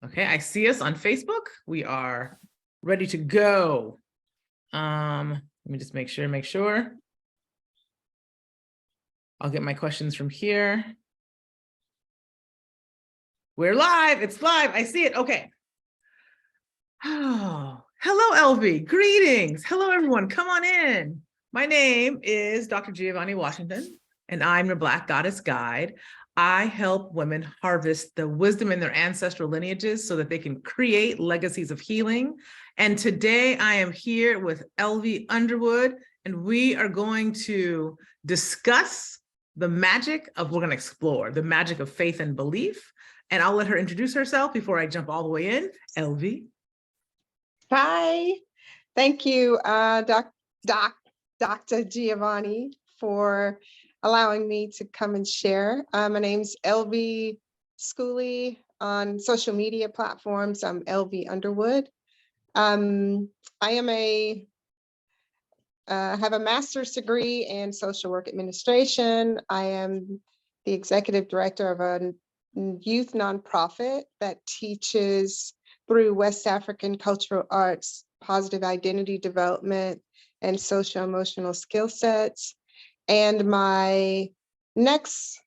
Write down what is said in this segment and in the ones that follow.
Okay, I see us on Facebook. We are ready to go. Let me just make sure. I'll get my questions from here. We're live. It's live. I see it. Okay. Oh, hello, Elvie. Greetings. Hello, everyone. Come on in. My name is Dr. Giavanni Washington, and I'm your Black Goddess Guide. I help women harvest the wisdom in their ancestral lineages so that they can create legacies of healing. And today I am here with Elvie Underwood, and we are going to discuss the magic of, we're going to explore the magic of faith and belief. And I'll let her introduce herself before I jump all the way in. Elvie. Hi, thank you, Dr. Giavanni, for allowing me to come and share. My name's Elvie Schooley on social media platforms. I'm Elvie Underwood. I am have a master's degree in social work administration. I am the executive director of a youth nonprofit that teaches through West African cultural arts, positive identity development, and social emotional skill sets. And my next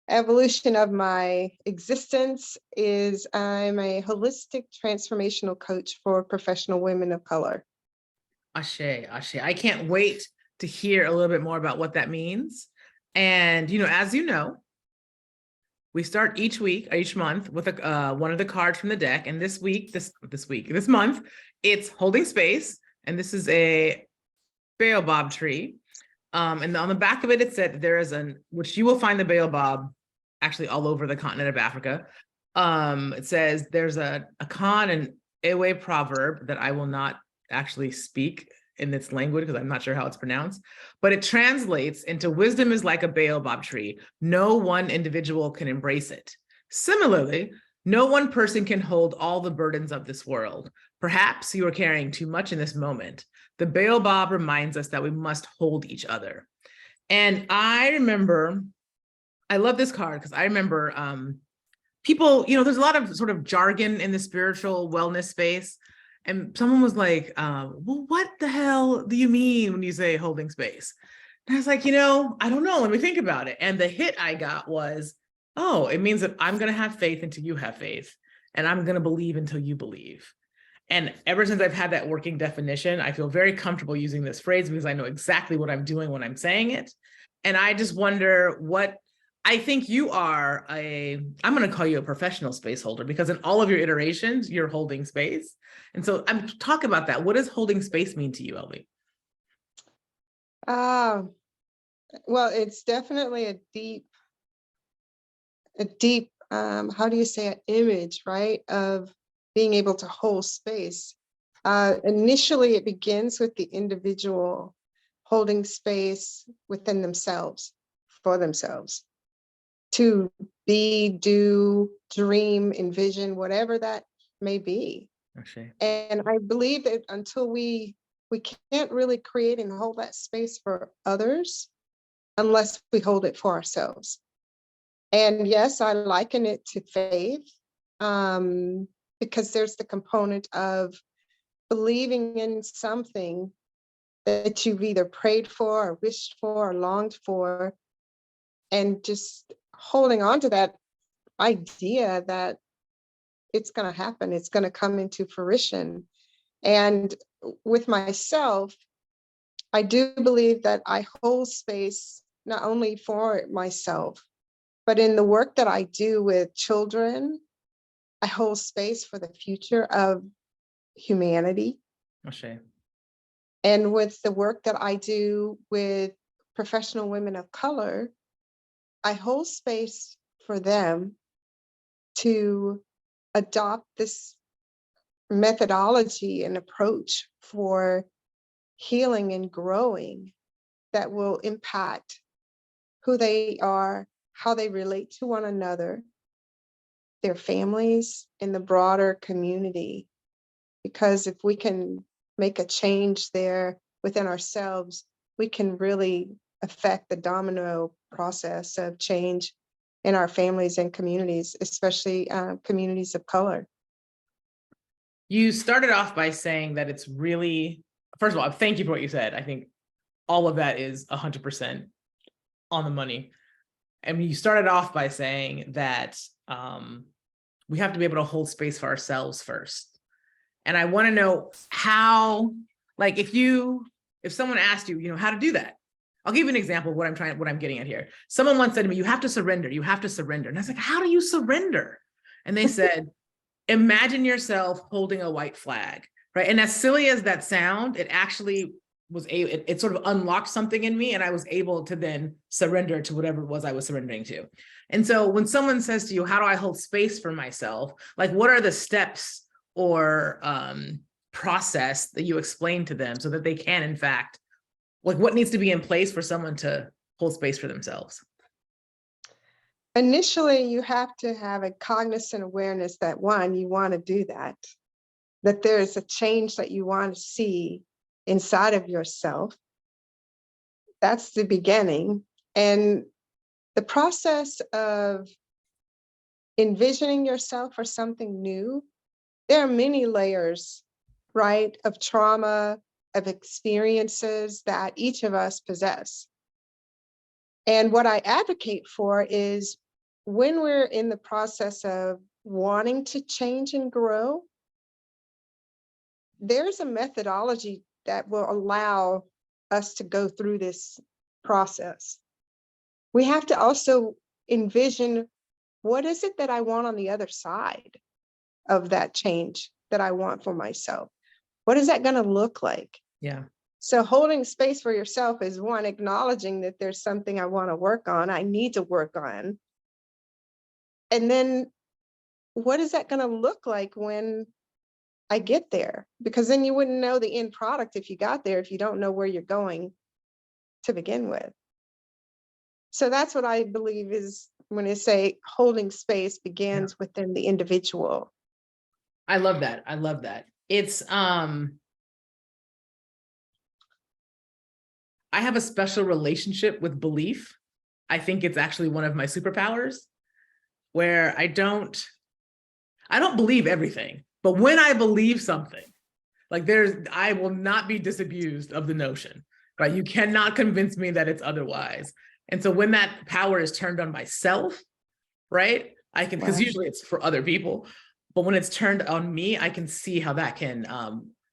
evolution of my existence is I'm a holistic transformational coach for professional women of color. Ashe, Ashe. I can't wait to hear a little bit more about what that means. And, as you know, we start each month with one of the cards from the deck. And this month, it's holding space. And this is a baobab tree. And on the back of it, it said there is which you will find the baobab actually all over the continent of Africa. It says there's a Akan and Ewe proverb that I will not actually speak in its language because I'm not sure how it's pronounced, but it translates into wisdom is like a baobab tree. No one individual can embrace it. Similarly, no one person can hold all the burdens of this world. Perhaps you are carrying too much in this moment. The baobab reminds us that we must hold each other. And I love this card because I remember people, there's a lot of sort of jargon in the spiritual wellness space. And someone was like, well, what the hell do you mean when you say holding space? And I was like, I don't know. Let me think about it. And the hit I got was, oh, it means that I'm going to have faith until you have faith. And I'm going to believe until you believe. And ever since I've had that working definition, I feel very comfortable using this phrase because I know exactly what I'm doing when I'm saying it. And I just wonder I think you are I'm going to call you a professional space holder because in all of your iterations, you're holding space. And so I'm talking about that. What does holding space mean to you, Elvie? Well, it's definitely a deep, how do you say, an image, right, of being able to hold space. Initially, it begins with the individual holding space within themselves, for themselves, to be, do, dream, envision, whatever that may be. Okay. And I believe that until we can't really create and hold that space for others unless we hold it for ourselves. And yes, I liken it to faith because there's the component of believing in something that you've either prayed for or wished for or longed for, and just holding on to that idea that it's going to happen, it's going to come into fruition. And with myself, I do believe that I hold space not only for myself, but in the work that I do with children, I hold space for the future of humanity. Okay. And with the work that I do with professional women of color, I hold space for them to adopt this methodology and approach for healing and growing that will impact who they are, how they relate to one another, their families, and the broader community. Because if we can make a change there within ourselves, we can really affect the domino process of change in our families and communities, especially communities of color. You started off by saying that it's really, first of all, thank you for what you said. I think all of that is 100% on the money. And you started off by saying that we have to be able to hold space for ourselves first. And I want to know how, like, if someone asked you, how to do that. I'll give you an example of what I'm getting at here. Someone once said to me, you have to surrender. You have to surrender. And I was like, how do you surrender? And they said, imagine yourself holding a white flag, right? And as silly as that sound, it actually was it sort of unlocked something in me, and I was able to then surrender to whatever it was I was surrendering to. And so when someone says to you, how do I hold space for myself? Like, what are the steps or process that you explain to them so that they can, in fact, like, what needs to be in place for someone to hold space for themselves? Initially, you have to have a cognizant awareness that, one, you want to do that there is a change that you want to see inside of yourself. That's the beginning. And the process of envisioning yourself for something new, there are many layers, right, of trauma, of experiences that each of us possess. And what I advocate for is when we're in the process of wanting to change and grow, there's a methodology that will allow us to go through this process. We have to also envision, what is it that I want on the other side of that change that I want for myself? What is that going to look like? Yeah. So holding space for yourself is, one, acknowledging that there's something I want to work on, I need to work on. And then what is that going to look like when I get there? Because then you wouldn't know the end product if you got there, if you don't know where you're going to begin with. So that's what I believe is when I say holding space begins within the individual. I love that. I love that. It's I have a special relationship with belief. I think it's actually one of my superpowers, where I don't believe everything, but when I believe something, like, I will not be disabused of the notion, right? You cannot convince me that it's otherwise. And so when that power is turned on myself, right, I can, because usually it's for other people, but when it's turned on me, I can see how that can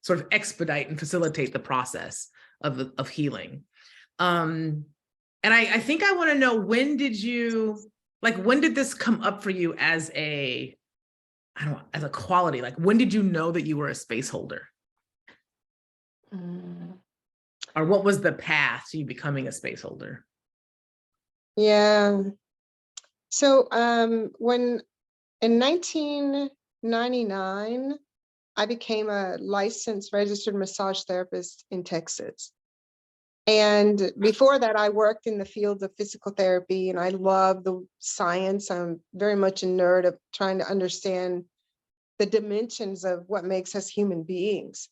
sort of expedite and facilitate the process of healing. And I think I want to know, when did this come up for you as a quality? Like, when did you know that you were a space holder? Or what was the path to you becoming a space holder? Yeah. So when in 1999, I became a licensed registered massage therapist in Texas. And before that, I worked in the field of physical therapy, and I love the science. I'm very much a nerd of trying to understand the dimensions of what makes us human beings.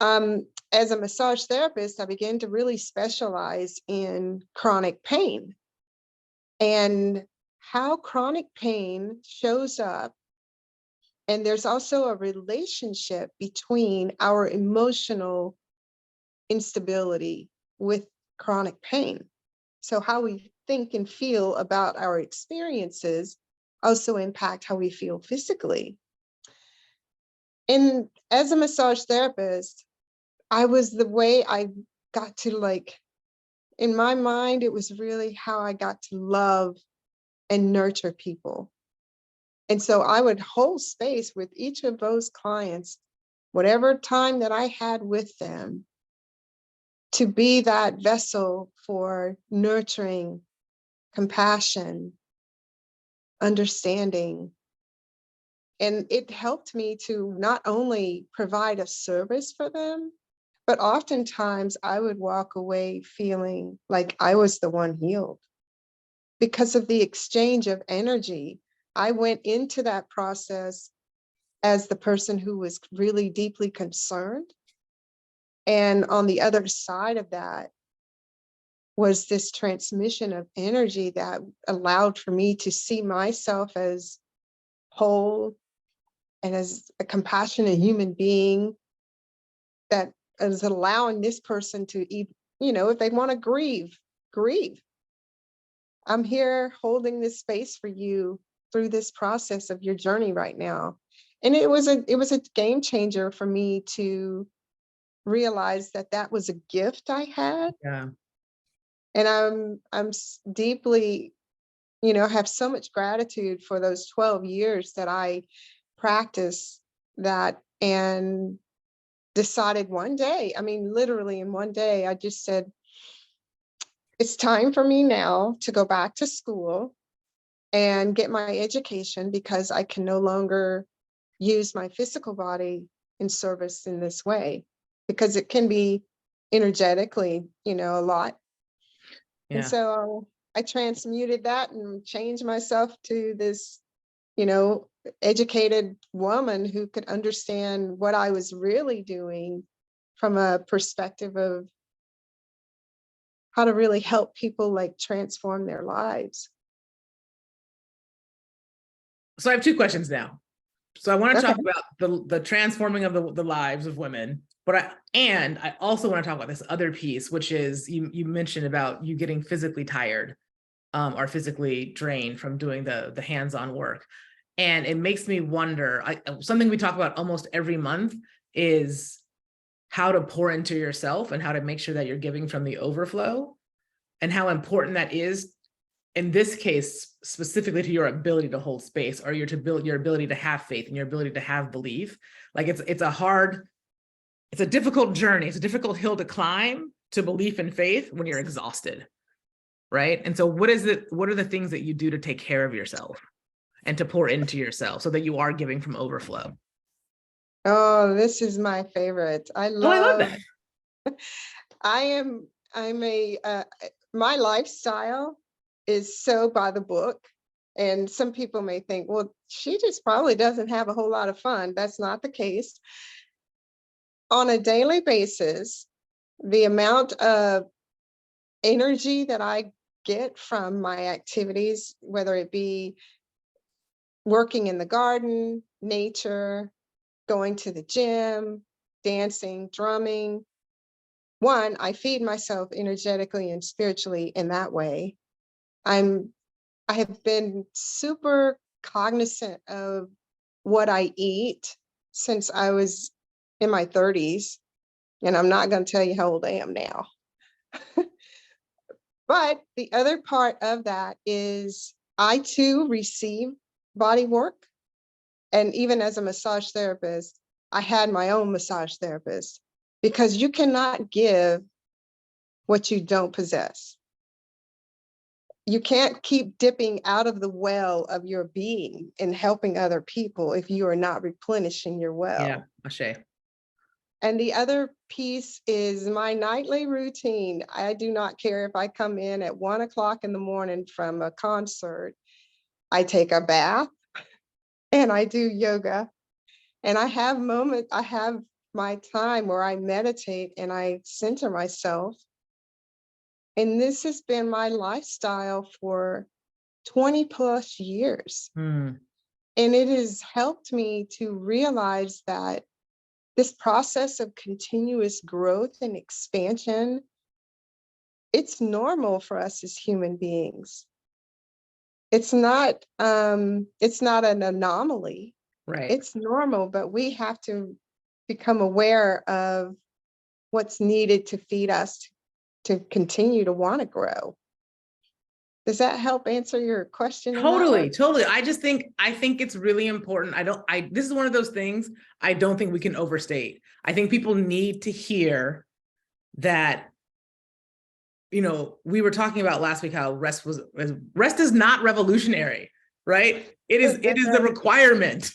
As a massage therapist, I began to really specialize in chronic pain and how chronic pain shows up. And there's also a relationship between our emotional instability with chronic pain. So how we think and feel about our experiences also impact how we feel physically. And as a massage therapist, the way I got to, in my mind, it was really how I got to love and nurture people. And so I would hold space with each of those clients, whatever time that I had with them, to be that vessel for nurturing, compassion, understanding. And it helped me to not only provide a service for them, but oftentimes I would walk away feeling like I was the one healed because of the exchange of energy. I went into that process as the person who was really deeply concerned. And on the other side of that was this transmission of energy that allowed for me to see myself as whole, and as a compassionate human being that is allowing this person to eat, if they want to grieve. I'm here holding this space for you through this process of your journey right now. And it was a game changer for me to realize that that was a gift I had. Yeah. And I'm deeply, have so much gratitude for those 12 years that I practiced that, and decided one day, I mean, literally in one day, I just said, it's time for me now to go back to school and get my education, because I can no longer use my physical body in service in this way, because it can be energetically, a lot. And Yeah. so I transmuted that and changed myself to this, educated woman who could understand what I was really doing from a perspective of how to really help people like transform their lives. So I have two questions now. So I want to Okay. talk about the transforming of the lives of women, but I also want to talk about this other piece, which is you mentioned about you getting physically tired, or physically drained from doing the hands-on work. And it makes me wonder, something we talk about almost every month is how to pour into yourself and how to make sure that you're giving from the overflow, and how important that is in this case, specifically to your ability to hold space, or your ability to have faith and your ability to have belief. Like it's a difficult journey. It's a difficult hill to climb to belief and faith when you're exhausted. Right. And so what are the things that you do to take care of yourself and to pour into yourself so that you are giving from overflow? Oh, this is my favorite. I love that. I'm my lifestyle is so by the book. And some people may think, well, she just probably doesn't have a whole lot of fun. That's not the case. On a daily basis, the amount of energy that I get from my activities, whether it be working in the garden, nature, going to the gym, dancing, drumming. One, I feed myself energetically and spiritually in that way. I have been super cognizant of what I eat since I was in my 30s, and I'm not going to tell you how old I am now. But the other part of that is I too receive body work. And even as a massage therapist, I had my own massage therapist, because you cannot give what you don't possess. You can't keep dipping out of the well of your being and helping other people if you are not replenishing your well. Yeah, Ashe. And the other piece is my nightly routine. I do not care if I come in at 1 o'clock in the morning from a concert. I take a bath and I do yoga. And I have my time where I meditate and I center myself. And this has been my lifestyle for 20 plus years. Hmm. And it has helped me to realize that this process of continuous growth and expansion, it's normal for us as human beings. It's not an anomaly. Right. It's normal, but we have to become aware of what's needed to feed us to continue to want to grow. Does that help answer your question in that way? Totally. I think it's really important. This is one of those things I don't think we can overstate. I think people need to hear that, we were talking about last week how rest is not revolutionary, right? It is a requirement.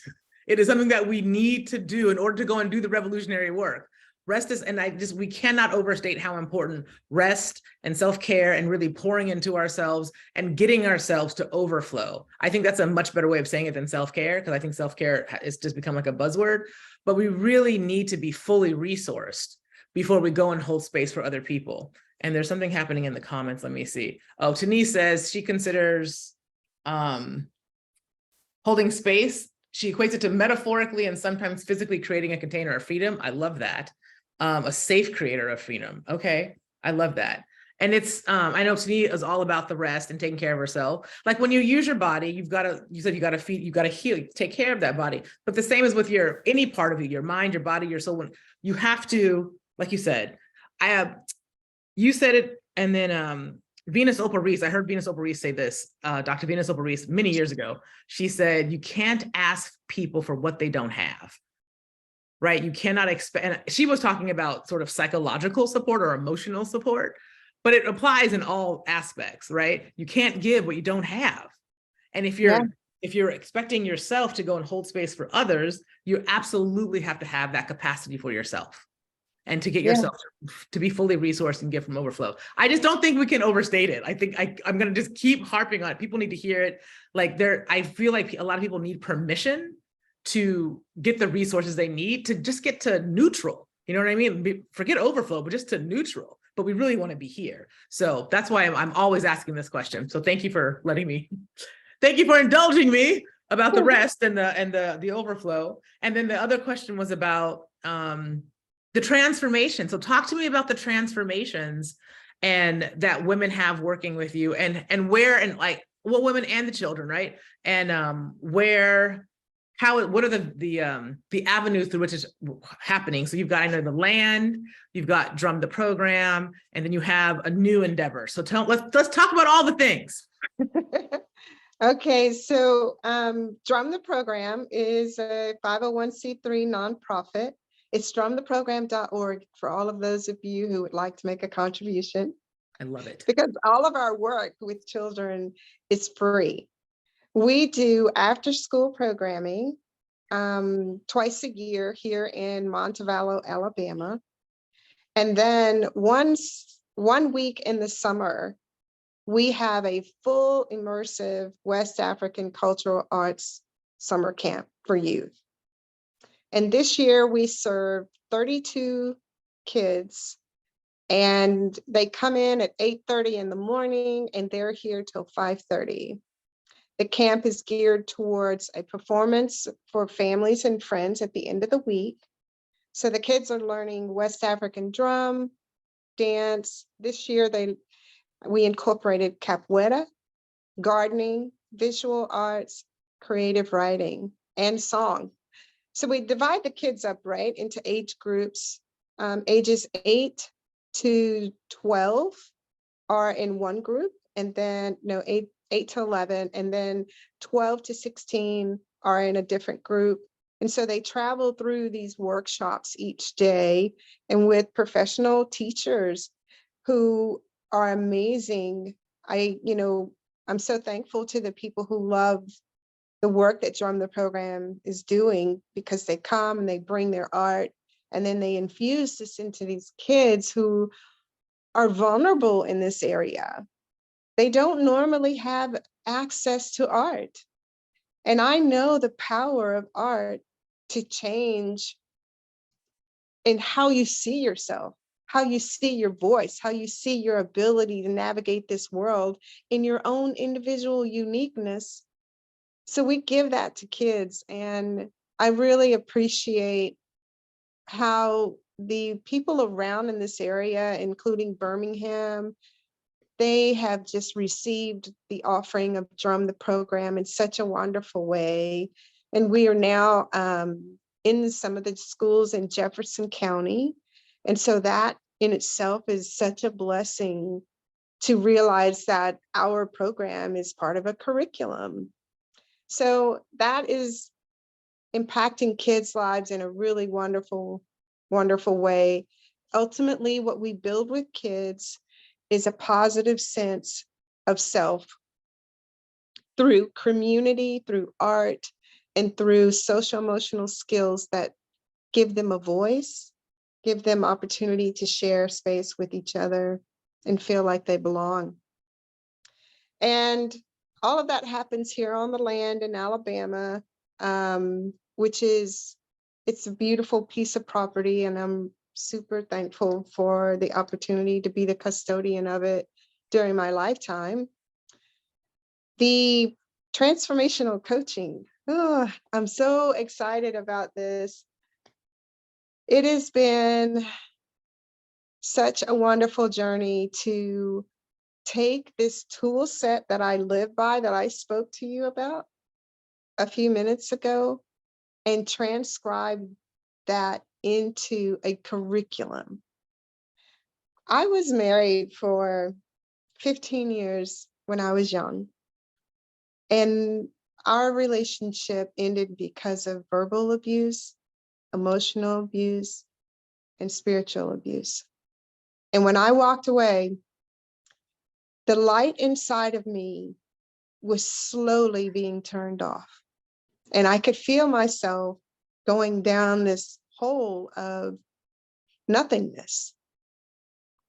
It is something that we need to do in order to go and do the revolutionary work. Rest is, and we cannot overstate how important rest and self-care and really pouring into ourselves and getting ourselves to overflow. I think that's a much better way of saying it than self-care, because I think self-care has just become like a buzzword, but we really need to be fully resourced before we go and hold space for other people. And there's something happening in the comments. Let me see. Oh, Denise says she considers holding space. she equates it to metaphorically and sometimes physically creating a container of freedom. I love that. A safe creator of freedom. Okay, I love that. And it's, I know to me is all about the rest and taking care of herself. Like when you use your body, you said you got to feed, you got to heal, take care of that body. But the same is with any part of you, your mind, your body, your soul. When you have to, like you said, you said it, and then Venus Opal Reese, I heard Venus Opal Reese say this, Dr. Venus Opal Reese many years ago. She said, you can't ask people for what they don't have. Right? You cannot expect, and she was talking about sort of psychological support or emotional support, but it applies in all aspects, right? You can't give what you don't have. And if you're expecting yourself to go and hold space for others, you absolutely have to have that capacity for yourself and to get yourself to be fully resourced and give from overflow. I just don't think we can overstate it. I think I'm going to just keep harping on it. People need to hear it. Like I feel like a lot of people need permission to get the resources they need to just get to neutral. You know what I mean? Forget overflow, but just to neutral. But we really want to be here. So that's why I'm always asking this question. So thank you for thank you for indulging me about the rest and the overflow. And then the other question was about the transformation. So talk to me about the transformations and that women have working with you, and where, and like, well, women and the children, right? And what are the avenues through which it's happening? So you've got, I know, the land, you've got Drum the Program, and then you have a new endeavor. So let's talk about all the things. Okay, so Drum the Program is a 501c3 nonprofit. It's drumtheprogram.org for all of those of you who would like to make a contribution. I love it. Because all of our work with children is free. We do after school programming twice a year here in Montevallo, Alabama. And then one week in the summer, we have a full immersive West African cultural arts summer camp for youth. And this year we served 32 kids, and they come in at 8:30 in the morning and they're here till 5:30. The camp is geared towards a performance for families and friends at the end of the week. So the kids are learning West African drum, dance. This year we incorporated capoeira, gardening, visual arts, creative writing, and song. So we divide the kids up, right, into age groups. Ages 8 to 12 are in one group, and then 8 to 11, and then 12 to 16 are in a different group. And so they travel through these workshops each day, and with professional teachers who are amazing. I'm so thankful to the people who love the work that Drum the Program is doing, because they come and they bring their art, and then they infuse this into these kids who are vulnerable in this area. They don't normally have access to art. And I know the power of art to change in how you see yourself, how you see your voice, how you see your ability to navigate this world in your own individual uniqueness. So we give that to kids. And I really appreciate how the people around in this area, including Birmingham, they have just received the offering of Drum the Program in such a wonderful way. And we are now in some of the schools in Jefferson County. And so that in itself is such a blessing to realize that our program is part of a curriculum. So that is impacting kids' lives in a really wonderful, wonderful way. Ultimately, what we build with kids is a positive sense of self through community, through art, and through social emotional skills that give them a voice, give them opportunity to share space with each other and feel like they belong. And all of that happens here on the land in Alabama, it's a beautiful piece of property, and I'm super thankful for the opportunity to be the custodian of it during my lifetime. The transformational coaching Oh, I'm so excited about this. It has been such a wonderful journey to take this tool set that I live by, that I spoke to you about a few minutes ago, and transcribe that into a curriculum. I was married for 15 years when I was young, and our relationship ended because of verbal abuse, emotional abuse, and spiritual abuse. And when I walked away, the light inside of me was slowly being turned off. And I could feel myself going down this hole of nothingness.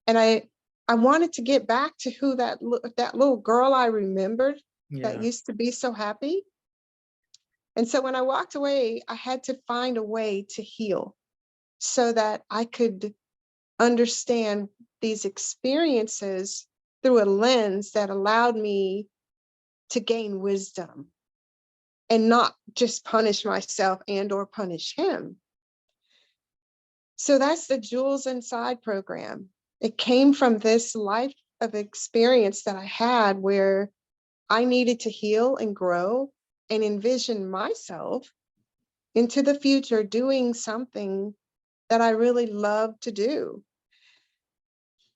And I wanted to get back to who that little girl I remembered that Yeah. used to be so happy. And so when I walked away, I had to find a way to heal so that I could understand these experiences through a lens that allowed me to gain wisdom and not just punish myself and or punish him. So that's the Jewels Inside program. It came from this life of experience that I had where I needed to heal and grow and envision myself into the future doing something that I really love to do.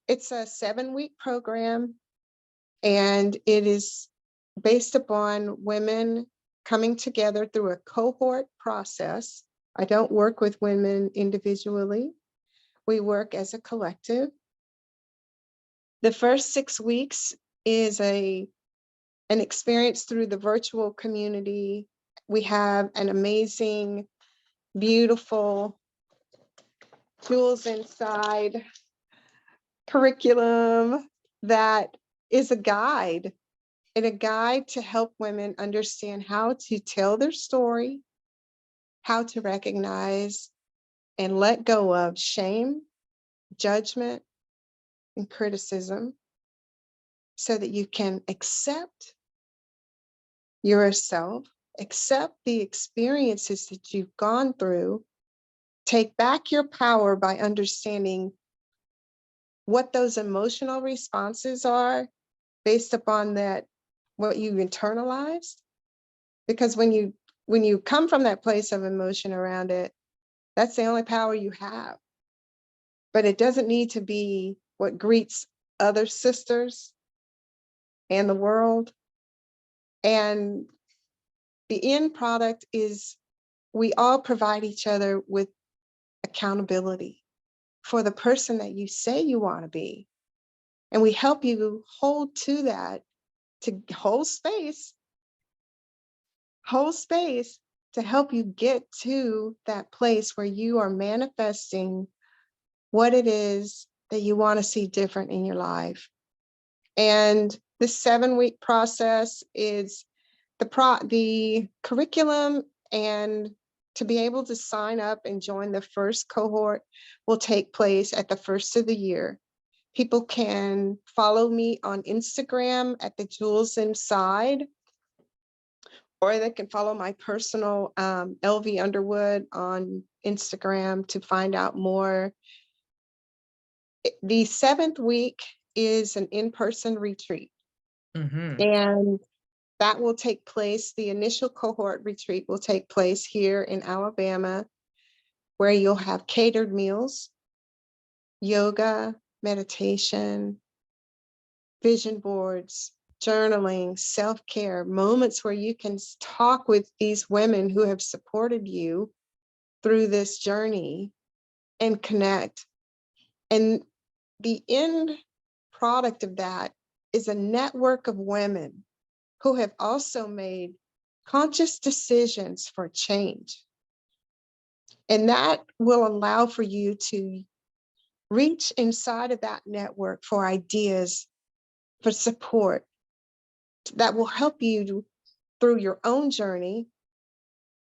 It's a 7-week program, and it is based upon women coming together through a cohort process. I don't work with women individually. We work as a collective. The first 6 weeks is an experience through the virtual community. We have an amazing, beautiful Jewels Inside curriculum that is a guide, and a guide to help women understand how to tell their story, how to recognize and let go of shame, judgment, and criticism so that you can accept yourself, accept the experiences that you've gone through, take back your power by understanding what those emotional responses are based upon that, what you've internalized. Because when you come from that place of emotion around it, that's the only power you have. But it doesn't need to be what greets other sisters and the world. And the end product is we all provide each other with accountability for the person that you say you want to be. And we help you hold to that, to hold space to help you get to that place where you are manifesting what it is that you want to see different in your life. And this 7-week process is the curriculum, and to be able to sign up and join the first cohort will take place at the first of the year. People can follow me on Instagram at the Jewels Inside, or they can follow my personal Elvie Underwood on Instagram to find out more. The 7th week is an in-person retreat. Mm-hmm. And that will take place, the initial cohort retreat will take place here in Alabama, where you'll have catered meals, yoga, meditation, vision boards, journaling, self-care, moments where you can talk with these women who have supported you through this journey and connect. And the end product of that is a network of women who have also made conscious decisions for change. And that will allow for you to reach inside of that network for ideas, for support that will help you through your own journey,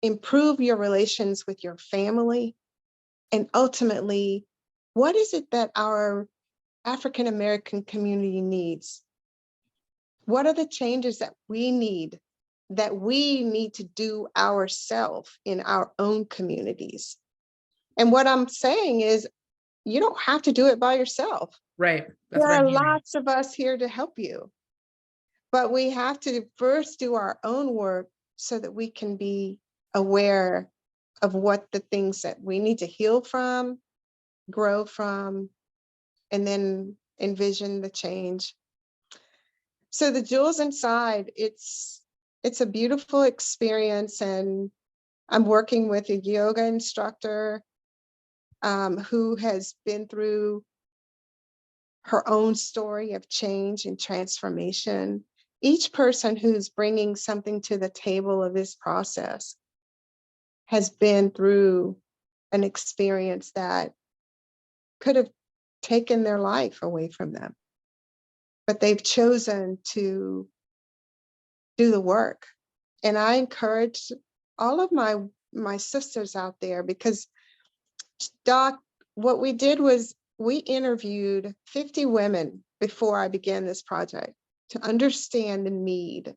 improve your relations with your family, and ultimately, what is it that our African American community needs? What are the changes that we need that we need to do ourselves in our own communities. And what I'm saying is, you don't have to do it by yourself. Right. That's There what I'm are hearing. lots of us here to help you, but we have to first do our own work so that we can be aware of what the things that we need to heal from, grow from, and then envision the change. So the jewels inside, it's a beautiful experience, and I'm working with a yoga instructor who has been through her own story of change and transformation. Each person who's bringing something to the table of this process has been through an experience that could have taken their life away from them, but they've chosen to do the work. And I encourage all of my sisters out there, because Doc, what we did was we interviewed 50 women before I began this project to understand the need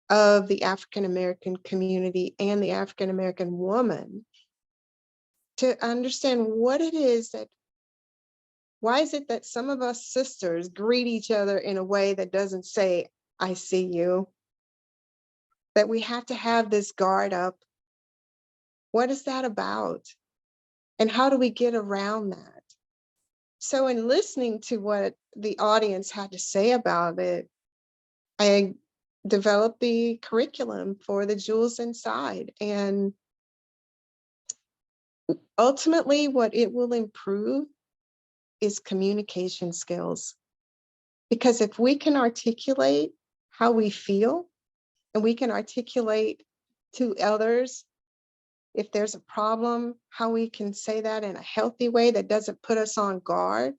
of the African American community and the African American woman, to understand what it is that, why is it that some of us sisters greet each other in a way that doesn't say, I see you, that we have to have this guard up. What is that about? And how do we get around that? So in listening to what the audience had to say about it, I developed the curriculum for the jewels inside. And ultimately, what it will improve is communication skills. Because if we can articulate how we feel, and we can articulate to others if there's a problem, how we can say that in a healthy way that doesn't put us on guard,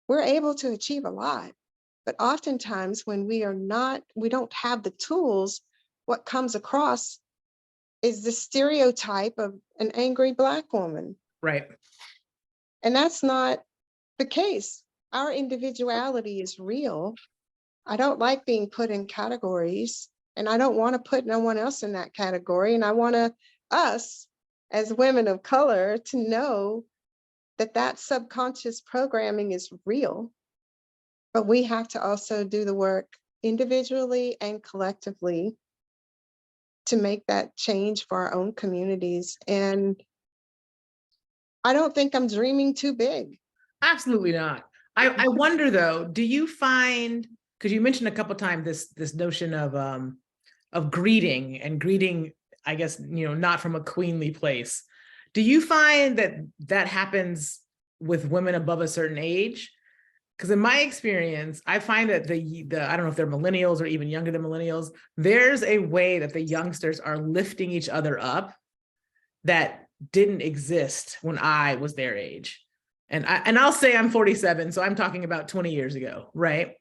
we're able to achieve a lot. But oftentimes when we don't have the tools, what comes across is the stereotype of an angry Black woman. Right. And that's not the case. Our individuality is real. I don't like being put in categories, and I don't want to put no one else in that category. And I want us as women of color to know that that subconscious programming is real, but we have to also do the work individually and collectively to make that change for our own communities. And I don't think I'm dreaming too big. Absolutely not. I wonder though, do you find, because you mentioned a couple times this notion of greeting, I guess, not from a queenly place. Do you find that happens with women above a certain age? Because in my experience, I find that the I don't know if they're millennials or even younger than millennials, there's a way that the youngsters are lifting each other up that didn't exist when I was their age. And I'll say I'm 47, so I'm talking about 20 years ago, right?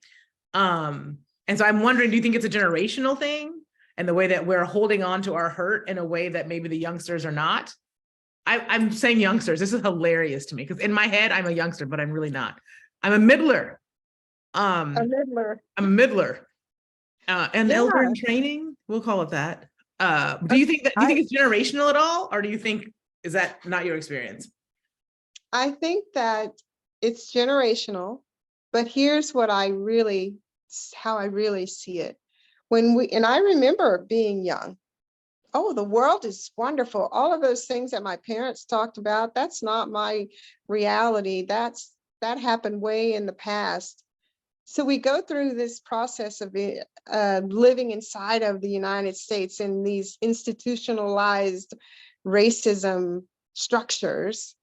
And so I'm wondering, do you think it's a generational thing, and the way that we're holding on to our hurt in a way that maybe the youngsters are not? I'm saying youngsters. This is hilarious to me, because in my head, I'm a youngster, but I'm really not. I'm a middler. A middler. I'm a middler. An Yeah. elder in training, we'll call it that. Do you think it's generational at all? Or do you think, is that not your experience? I think that it's generational, but here's what how I really see it. And I remember being young. Oh, the world is wonderful. All of those things that my parents talked about, that's not my reality. That happened way in the past. So we go through this process of living inside of the United States in these institutionalized racism structures.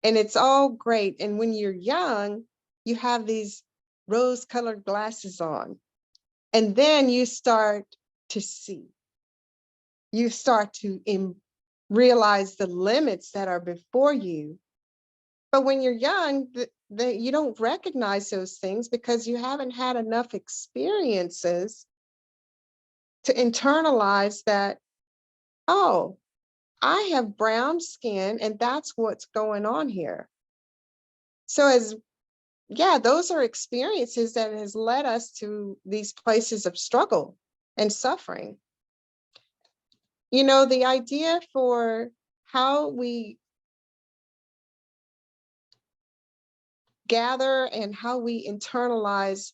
And it's all great. And when you're young, you have these rose-colored glasses on. And then you start to see. You start to realize the limits that are before you. But when you're young, you don't recognize those things because you haven't had enough experiences to internalize that, oh, I have brown skin and that's what's going on here. So those are experiences that has led us to these places of struggle. and suffering. You know, the idea for how we gather and how we internalize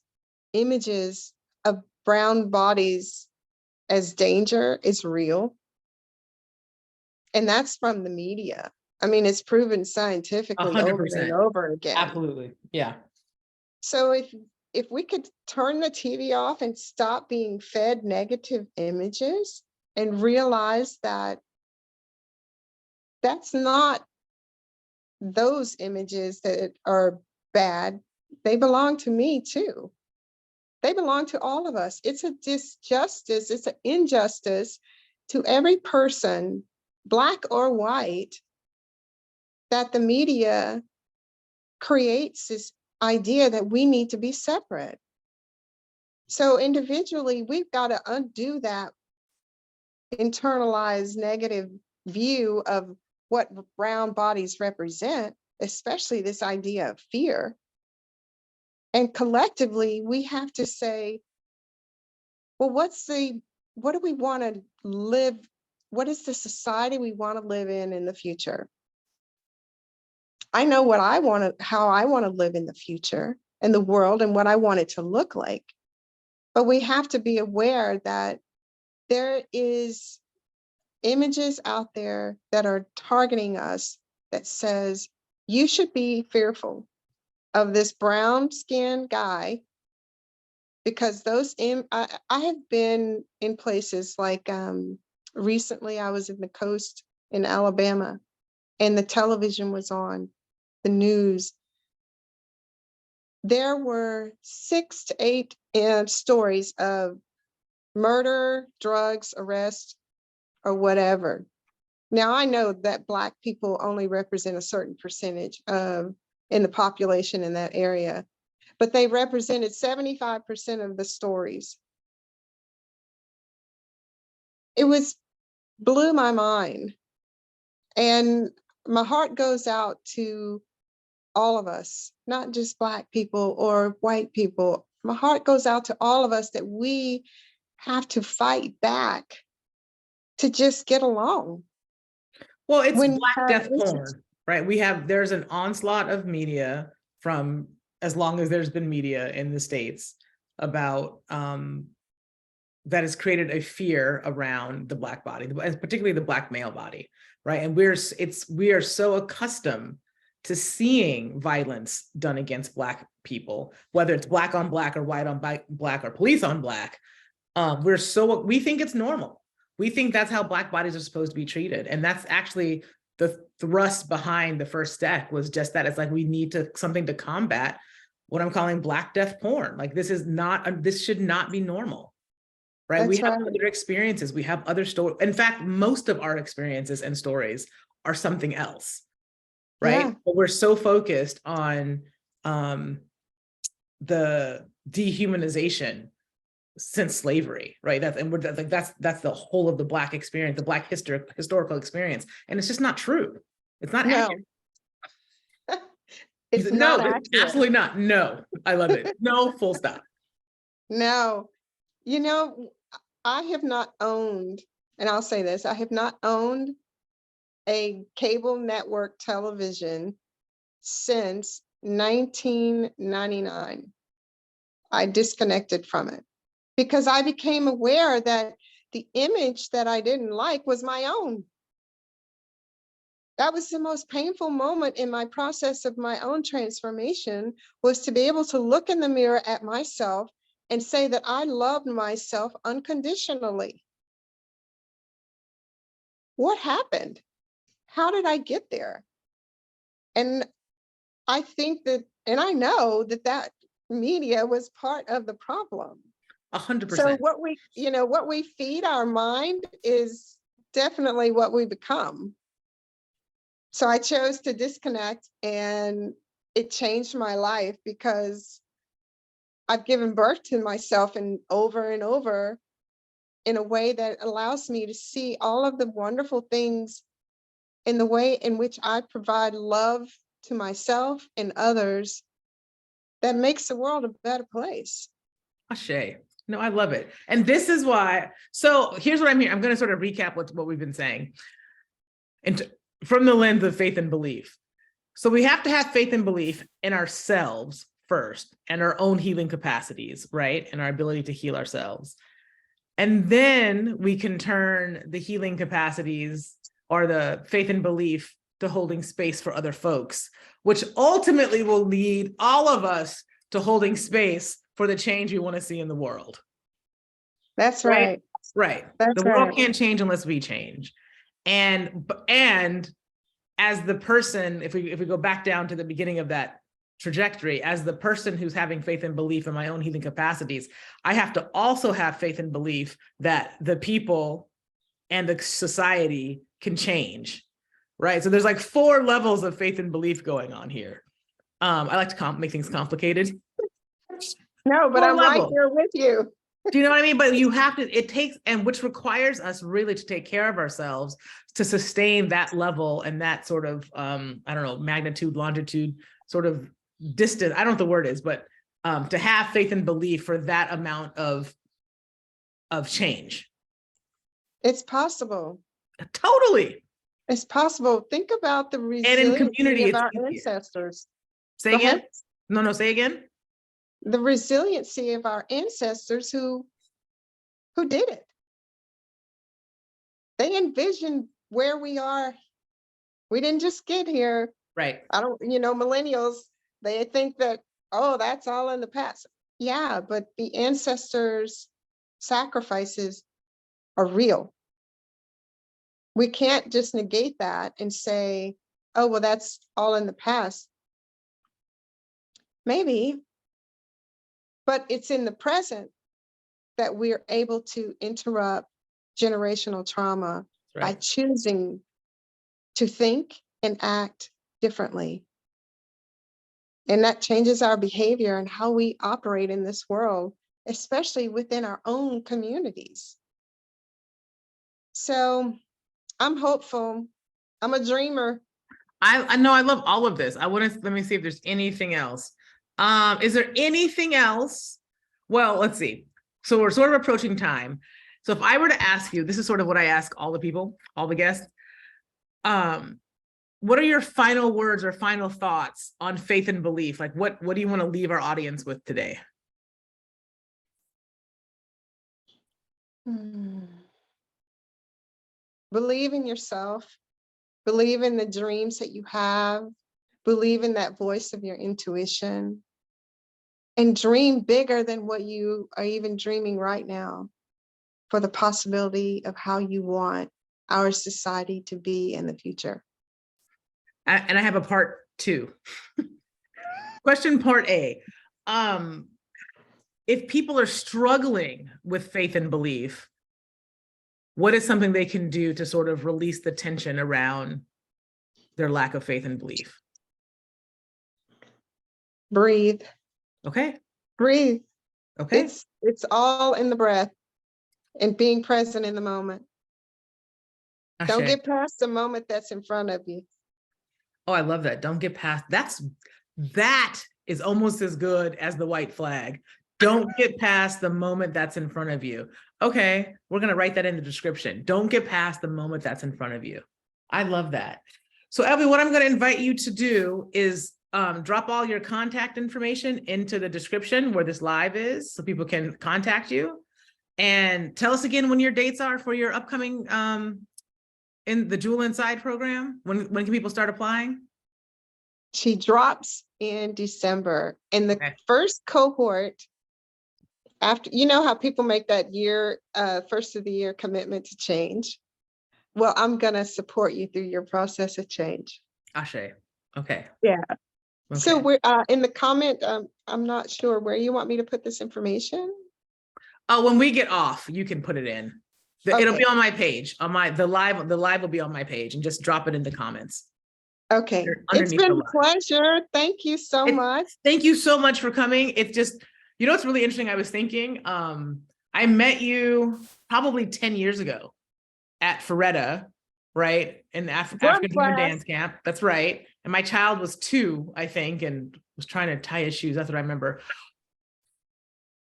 images of brown bodies as danger is real. And that's from the media. I mean, it's proven scientifically over and 100%. over again. Absolutely. Yeah. So if we could turn the TV off and stop being fed negative images and realize that that's not those images that are bad, they belong to me too. They belong to all of us. It's a disjustice, it's an injustice to every person, Black or white, that the media creates this idea that we need to be separate. So individually, we've got to undo that internalized negative view of what brown bodies represent, especially this idea of fear. And collectively, we have to say, well, what do we want to live? What is the society we want to live in the future? I know what I want to, how I want to live in the future and the world and what I want it to look like. But we have to be aware that there is images out there that are targeting us that says, you should be fearful of this brown skinned guy because I have been in places like recently I was in the coast in Alabama and the television was on, the news. There were 6 to 8 stories of murder, drugs, arrest, or whatever. Now I know that Black people only represent a certain percentage in the population in that area, but they represented 75% of the stories. It blew my mind. And my heart goes out to all of us, not just Black people or white people. My heart goes out to all of us that we have to fight back to just get along. Well, it's When Black death porn, right? There's an onslaught of media from as long as there's been media in the States about that has created a fear around the Black body, particularly the Black male body, right? And we are so accustomed to seeing violence done against Black people, whether it's Black on Black or white on Black or police on Black. We think it's normal. We think that's how Black bodies are supposed to be treated. And that's actually the thrust behind the first step, was just that it's like, we need something to combat what I'm calling Black death porn. Like, this should not be normal, right? That's We have right. other experiences. We have other stories. In fact, most of our experiences and stories are something else, right? Yeah. But we're so focused on the dehumanization since slavery, right? That's the whole of the Black experience, the Black historical experience, and it's just not true. It's not accurate. It's No, not accurate. absolutely not. No, I love it. No, full stop. No, you know, I have not owned, and I'll say this, I have not owned a cable network television since 1999. I disconnected from it because I became aware that the image that I didn't like was my own. That was the most painful moment in my process of my own transformation, was to be able to look in the mirror at myself and say that I loved myself unconditionally. What happened? How did I get there? And I think that, and I know that media was part of the problem. 100%. So what we feed our mind is definitely what we become. So I chose to disconnect, and it changed my life because I've given birth to myself and over in a way that allows me to see all of the wonderful things in the way in which I provide love to myself and others that makes the world a better place. Ashe. No, I love it. And this is why, so here's what I'm here. I'm going to sort of recap what we've been saying. And from the lens of faith and belief. So we have to have faith and belief in ourselves first and our own healing capacities, right? And our ability to heal ourselves. And then we can turn the healing capacities or the faith and belief to holding space for other folks, which ultimately will lead all of us to holding space for the change we want to see in the world. That's right. Right. That's The world right. can't change unless we change. And as the person, if we go back down to the beginning of that trajectory, as the person who's having faith and belief in my own healing capacities, I have to also have faith and belief that the people and the society can change, right? So there's like 4 levels of faith and belief going on here. I like to make things complicated. No, but 4 I'm right levels. there with you. Do you know what I mean? But you have to, it takes, and which requires us really to take care of ourselves to sustain that level and that sort of, I don't know, magnitude, longitude, sort of distance. I don't know what the word is, but to have faith and belief for that amount of change. It's possible. Totally. It's possible. Think about the And in community, resiliency of it's our easier. ancestors. Say Go again? ahead. No, say again. The resiliency of our ancestors who did it. They envisioned where we are. We didn't just get here. Right. Millennials, they think that, oh, that's all in the past. Yeah, but the ancestors' sacrifices are real. We can't just negate that and say, oh, well, that's all in the past. Maybe, but it's in the present that we're able to interrupt generational trauma by choosing to think and act differently. And that changes our behavior and how we operate in this world, especially within our own communities. So I'm hopeful. I'm a dreamer. I know I love all of this. Let me see if there's anything else. Is there anything else? Well, let's see. So we're sort of approaching time. So if I were to ask you, this is sort of what I ask all the people, all the guests. What are your final words or final thoughts on faith and belief? Like what do you want to leave our audience with today? Believe in yourself. Believe in the dreams that you have. Believe in that voice of your intuition. And dream bigger than what you are even dreaming right now for the possibility of how you want our society to be in the future. And I have a part 2. Question part A. If people are struggling with faith and belief, what is something they can do to sort of release the tension around their lack of faith and belief? Breathe. Okay. Breathe. Okay. It's all in the breath and being present in the moment. Ashe. Don't get past the moment that's in front of you. Oh, I love that. Don't get past. That is almost as good as the white flag. Don't get past the moment that's in front of you. Okay, we're going to write that in the description. Don't get past the moment that's in front of you. I love that. So Elvie, what I'm going to invite you to do is drop all your contact information into the description where this live is so people can contact you. And tell us again when your dates are for your upcoming in the Jewel Inside program. When can people start applying? She drops in December. And the first cohort, after, you know how people make that year, first of the year commitment to change. Well, I'm going to support you through your process of change. Ashe. Okay. Yeah. Okay. So we're in the comment, I'm not sure where you want me to put this information. Oh, when we get off, you can put it in. It'll be on my page. The live will be on my page, and just drop it in the comments. Okay. It's been a pleasure. Thank you so much. Thank you so much for coming. It's just, it's really interesting. I was thinking, I met you probably 10 years ago at Ferretta, right? In African dance camp. That's right. And my child was 2, I think, and was trying to tie his shoes. That's what I remember.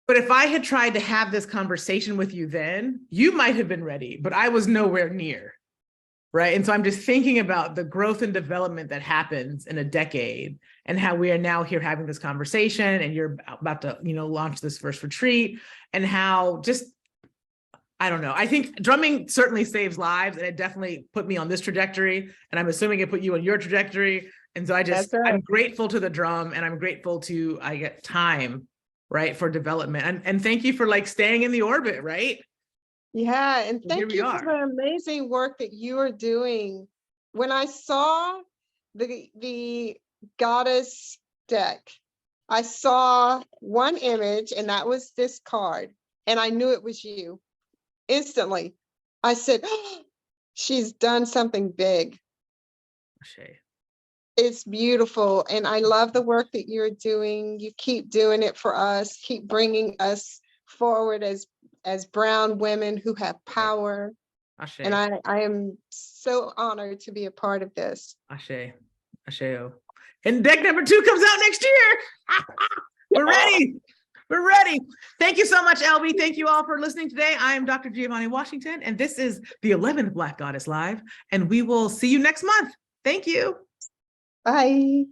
But if I had tried to have this conversation with you then, you might have been ready, but I was nowhere near. Right. And so I'm just thinking about the growth and development that happens in a decade and how we are now here having this conversation and you're about to, launch this first retreat and how just, I don't know. I think drumming certainly saves lives and it definitely put me on this trajectory. And I'm assuming it put you on your trajectory. And so I'm grateful to the drum and I'm grateful to, I get time, right, for development. And thank you for like staying in the orbit, right? Yeah, and Here thank we you are. for the amazing work that you are doing. When I saw the goddess deck, I saw one image and that was this card, and I knew it was you. Instantly, I said, oh, she's done something big. Ashe. It's beautiful, and I love the work that you're doing. You keep doing it for us, keep bringing us forward as brown women who have power. Ashe. And I am so honored to be a part of this. Ashe. Asheo. And deck number 2 comes out next year. We're ready. We're ready. Thank you so much, Elvie. Thank you all for listening today. I am Dr. Giavanni Washington, and this is the 11th Black Goddess Live, and we will see you next month. Thank you. Bye.